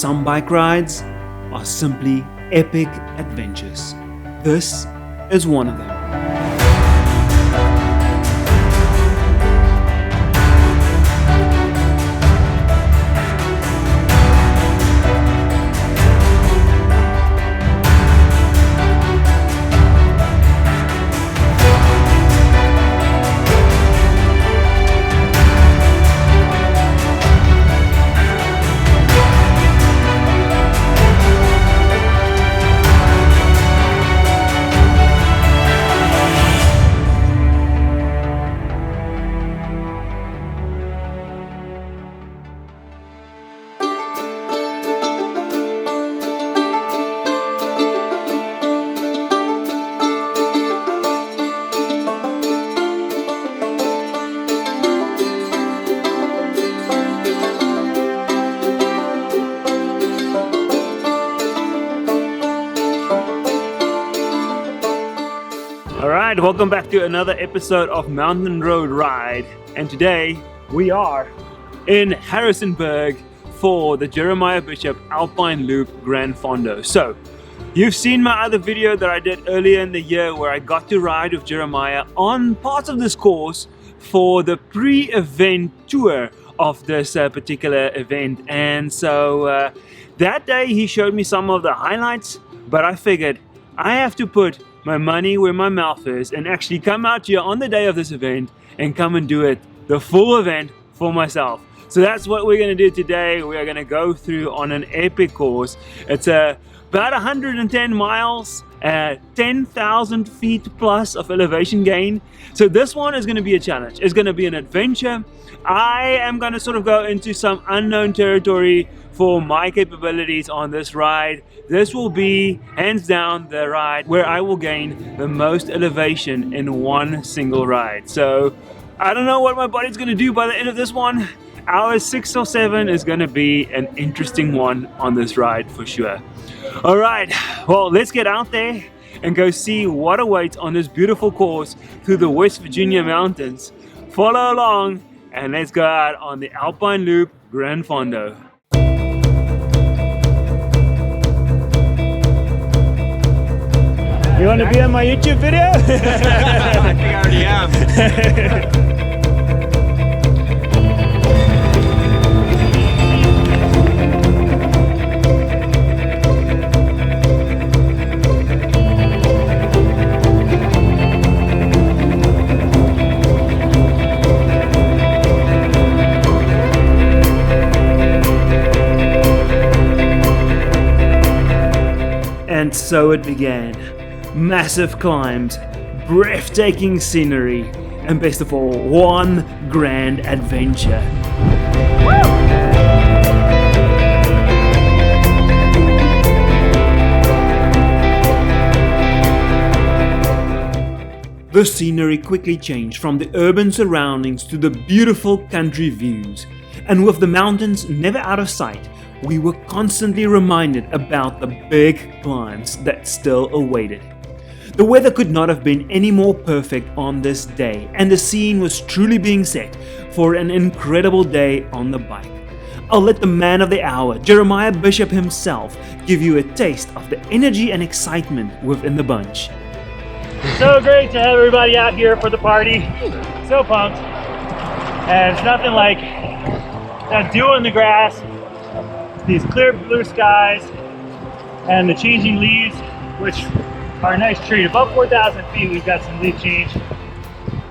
some bike rides are simply epic adventures. This is one of them. Alright, welcome back to another episode of Mountain Road Ride, and today we are in Harrisonburg for the Jeremiah Bishop Alpine Loop Gran Fondo. So, you've seen my other video that I did earlier in the year where I got to ride with Jeremiah on parts of this course for the pre-event tour of this particular event, and so that day he showed me some of the highlights, but I figured I have to put my money where my mouth is and actually come out here on the day of this event and come and do it, the full event, for myself. So that's what we're going to do today. We are going to go through on an epic course. It's about 110 miles, 10,000 feet plus of elevation gain. So this one is going to be a challenge. It's going to be an adventure. I am going to sort of go into some unknown territory for my capabilities on this ride. This will be hands down the ride where I will gain the most elevation in one single ride. So I don't know what my body's going to do by the end of this one. Hour 6 or 7 is going to be an interesting one on this ride for sure. All right, well, let's get out there and go see what awaits on this beautiful course through the West Virginia mountains. Follow along and let's go out on the Alpine Loop Gran Fondo. You want to be on my YouTube video? I think I already am. And so it began. Massive climbs, breathtaking scenery, and best of all, one grand adventure. The scenery quickly changed from the urban surroundings to the beautiful country views, and with the mountains never out of sight, we were constantly reminded about the big climbs that still awaited. The weather could not have been any more perfect on this day, and the scene was truly being set for an incredible day on the bike. I'll let the man of the hour, Jeremiah Bishop himself, give you a taste of the energy and excitement within the bunch. So great to have everybody out here for the party. So pumped. And it's nothing like that dew in the grass, these clear blue skies, and the changing leaves, which are a nice treat. Above 4,000 feet, we've got some leaf change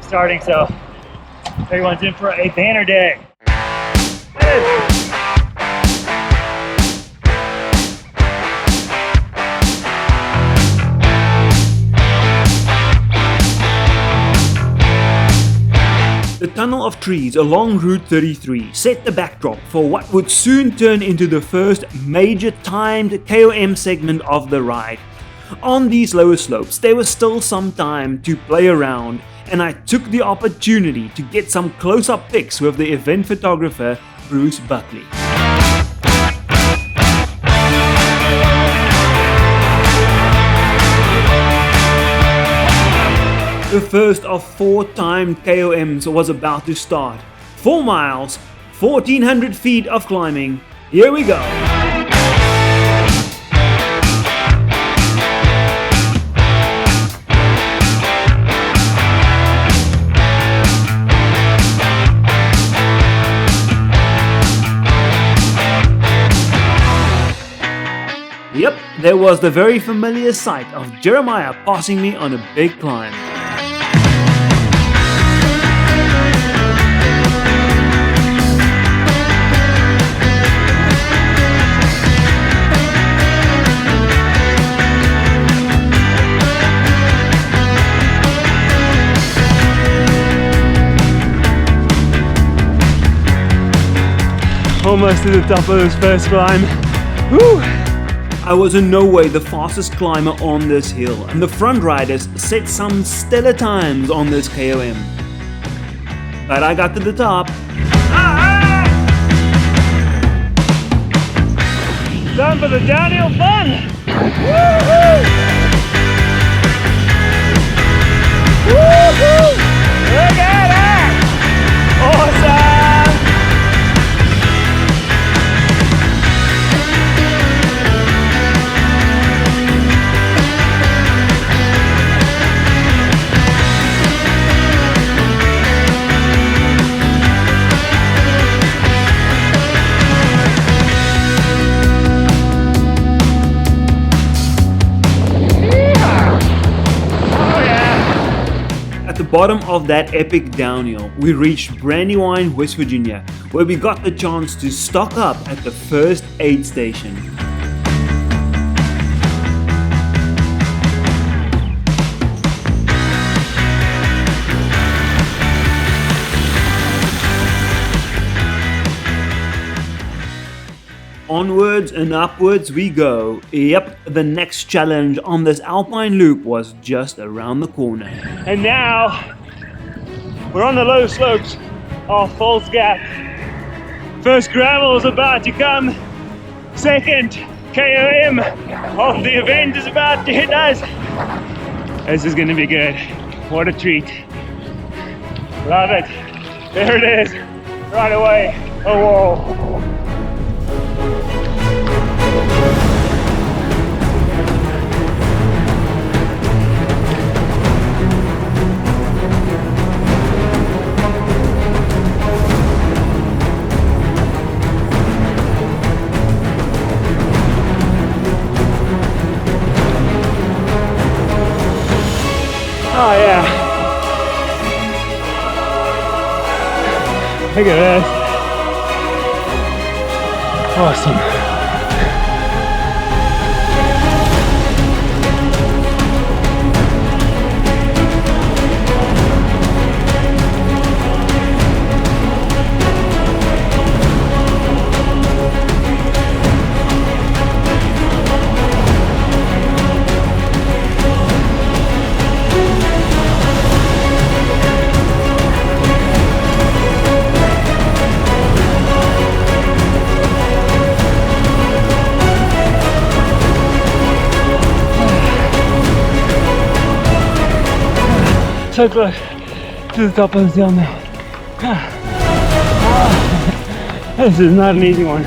starting, so everyone's in for a banner day. The tunnel of trees along Route 33 set the backdrop for what would soon turn into the first major timed KOM segment of the ride. On these lower slopes, there was still some time to play around, and I took the opportunity to get some close-up pics with the event photographer Bruce Buckley. The first of 4 timed KOMs was about to start. 4 miles, 1,400 feet of climbing. Here we go. Yep, there was the very familiar sight of Jeremiah passing me on a big climb. Almost to the top of this first climb. Woo! I was in no way the fastest climber on this hill, and the front riders set some stellar times on this KOM. But I got to the top. Time for the downhill fun! Woo-hoo! Woo-hoo! Look at that! Awesome! Bottom of that epic downhill, we reached Brandywine, West Virginia, where we got the chance to stock up at the first aid station. Onwards and upwards we go. Yep, the next challenge on this Alpine loop was just around the corner. And now, we're on the low slopes of Falls Gap. First gravel is about to come. Second KOM of the event is about to hit us. This is gonna be good. What a treat. Love it. There it is, right away, a wall. Oh yeah. Look at this. Awesome. So close to the top of the hill now. This is not an easy one.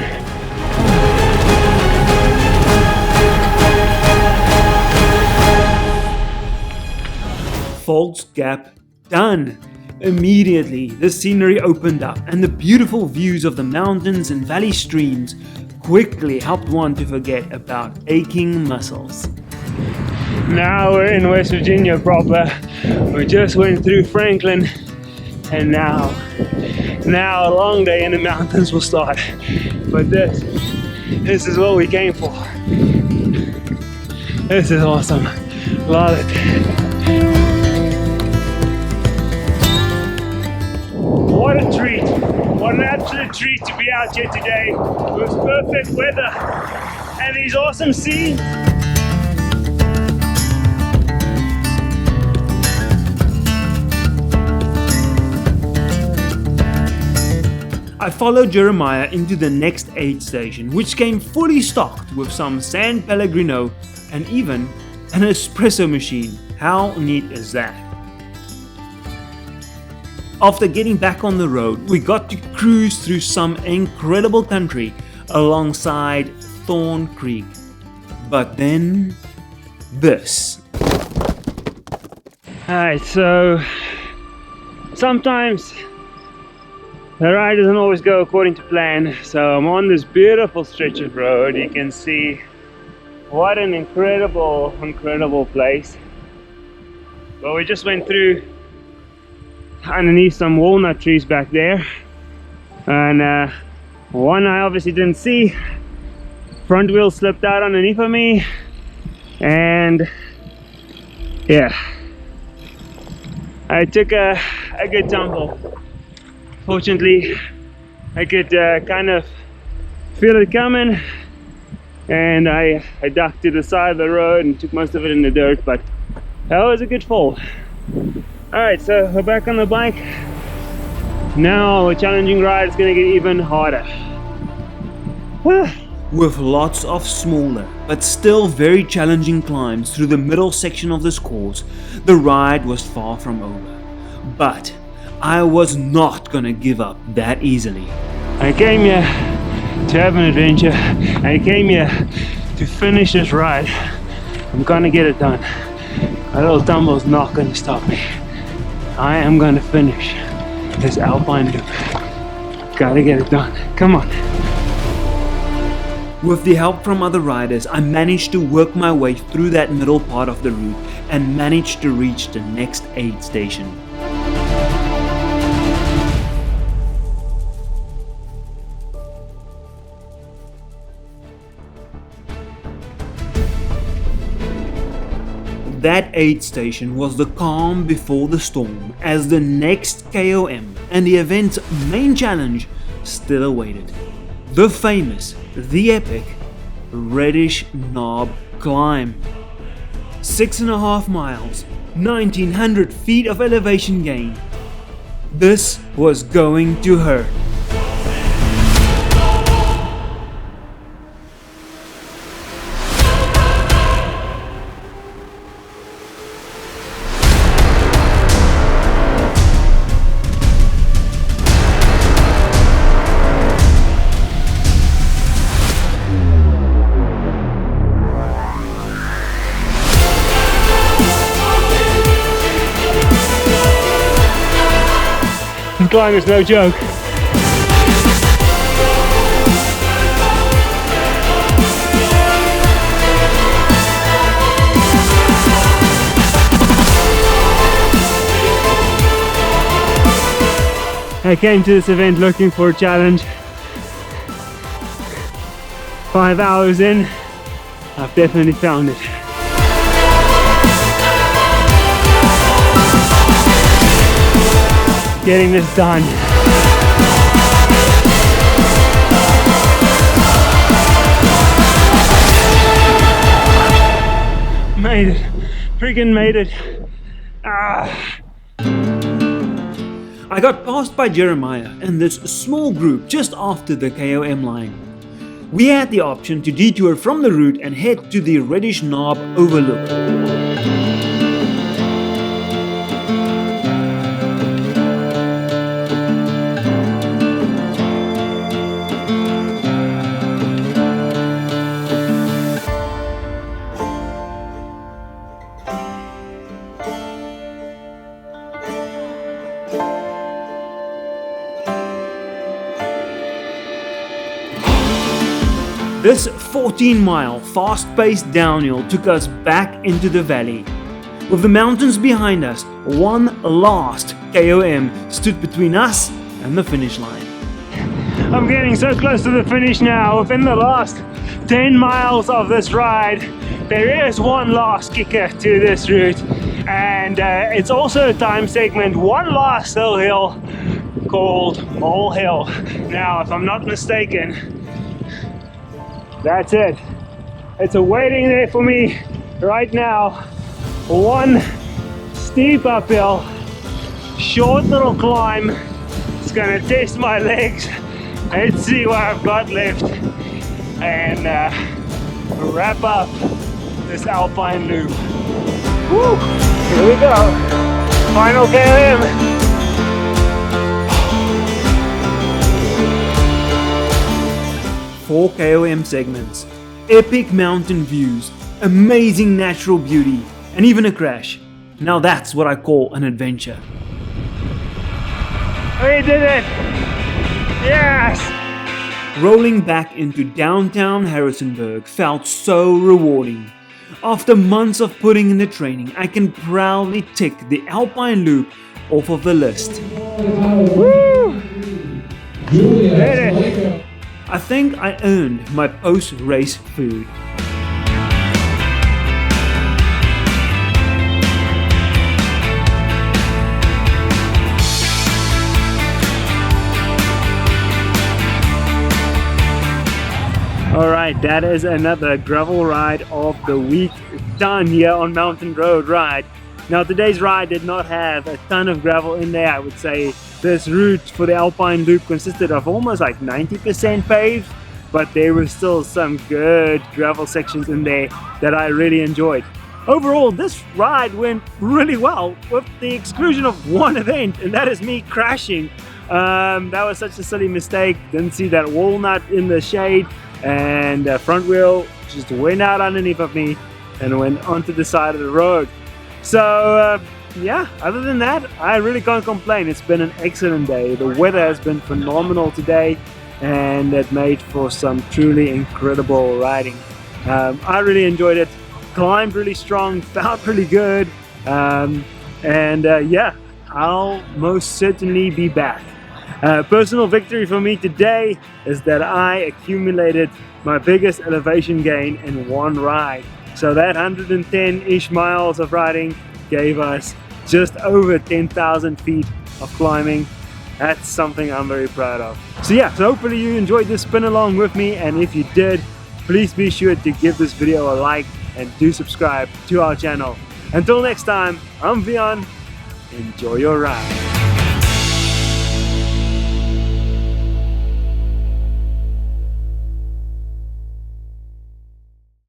Falls Gap done. Immediately, the scenery opened up and the beautiful views of the mountains and valley streams quickly helped one to forget about aching muscles. Now we're in West Virginia proper. We just went through Franklin, and now a long day in the mountains will start. But this is what we came for. This is awesome. Love it. What a treat. What an absolute treat to be out here today. It was perfect weather and these awesome scenes. I followed Jeremiah into the next aid station, which came fully stocked with some San Pellegrino and even an espresso machine. How neat is that? After getting back on the road, we got to cruise through some incredible country alongside Thorn Creek. But then, this. Alright, so sometimes the ride doesn't always go according to plan. So I'm on this beautiful stretch of road. You can see What an incredible place. Well, we just went through underneath some walnut trees back there, and one I obviously didn't see. Front wheel slipped out underneath of me, and yeah, I took a good tumble. Fortunately, I could kind of feel it coming, and I ducked to the side of the road and took most of it in the dirt, but that was a good fall. Alright, so we're back on the bike. Now a challenging ride is going to get even harder. With lots of smaller but still very challenging climbs through the middle section of this course, the ride was far from over. But I was not gonna give up that easily. I came here to have an adventure. I came here to finish this ride. I'm gonna get it done. A little tumble's not gonna stop me. I am gonna finish this Alpine loop. Gotta get it done. Come on. With the help from other riders, I managed to work my way through that middle part of the route and managed to reach the next aid station. That aid station was the calm before the storm, as the next KOM and the event's main challenge still awaited. The famous, the epic, Reddish Knob climb. 6.5 miles, 1900 feet of elevation gain. This was going to hurt. This climb is no joke. I came to this event looking for a challenge. 5 hours in, I've definitely found it. Getting this done. Made it. Freaking made it. I got passed by Jeremiah and this small group just after the KOM line. We had the option to detour from the route and head to the Reddish Knob overlook. This 14-mile fast-paced downhill took us back into the valley. With the mountains behind us, one last KOM stood between us and the finish line. I'm getting so close to the finish now. Within the last 10 miles of this ride, there is one last kicker to this route, and it's also a time segment, one last hill called Mole Hill. Now, if I'm not mistaken, that's it. It's awaiting there for me right now. One steep uphill, short little climb. It's gonna test my legs. Let's see what I've got left, and wrap up this Alpine loop. Woo! Here we go. Final KM. 4 KOM segments, epic mountain views, amazing natural beauty, and even a crash. Now that's what I call an adventure. We did it! Yes! Rolling back into downtown Harrisonburg felt so rewarding. After months of putting in the training, I can proudly tick the Alpine Loop off of the list. Woo! I think I earned my post-race food. Alright, that is another gravel ride of the week done here on Mountain Road Ride. Now today's ride did not have a ton of gravel in there. I would say this route for the Alpine Loop consisted of almost like 90% paved, but there were still some good gravel sections in there that I really enjoyed. Overall, this ride went really well with the exclusion of one event, and that is me crashing. That was such a silly mistake. Didn't see that walnut in the shade, and the front wheel just went out underneath of me and went onto the side of the road. So yeah, other than that, I really can't complain. It's been an excellent day. The weather has been phenomenal today, and it made for some truly incredible riding. I really enjoyed it. Climbed really strong, felt really good, and yeah, I'll most certainly be back. Personal victory for me today is that I accumulated my biggest elevation gain in one ride. So that 110-ish miles of riding gave us just over 10,000 feet of climbing. That's something I'm very proud of. So yeah, so hopefully you enjoyed this spin along with me, and if you did, please be sure to give this video a like and do subscribe to our channel. Until next time, I'm Vian. Enjoy your ride.